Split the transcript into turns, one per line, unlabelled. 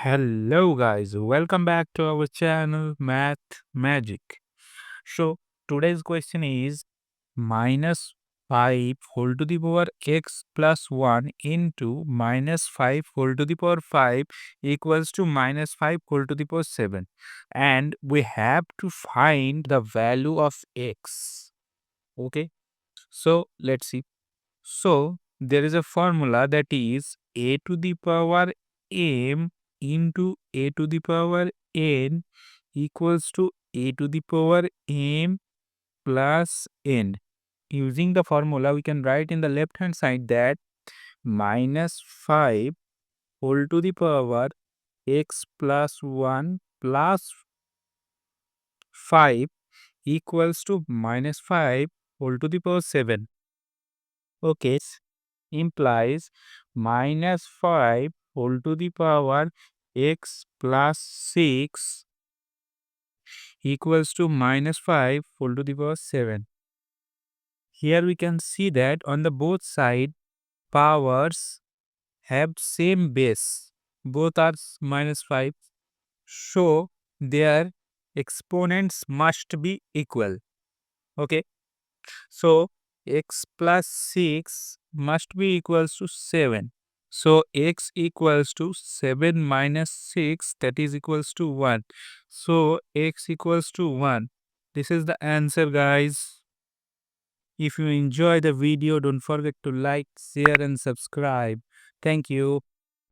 Hello guys, welcome back to our channel Math Magic. So today's question is minus 5 whole to the power x plus 1 into minus 5 whole to the power 5 equals to minus 5 whole to the power 7, and we have to find the value of x. Okay, so let's see. So there is a formula that is a to the power m into a to the power n equals to a to the power m plus n. Using the formula, we can write in the left hand side that minus 5 whole to the power x plus 1 plus 5 equals to minus 5 whole to the power 7. Okay, implies minus 5 whole to the power x plus 6 equals to minus 5 whole to the power 7. Here we can see that on the both side powers have same base. Both are minus 5. So their exponents must be equal. Okay. So x plus 6 must be equals to 7. So x equals to 7 minus 6, that is equals to 1. So x equals to 1. This is the answer, guys. If you enjoy the video, don't forget to like, share and subscribe. Thank you.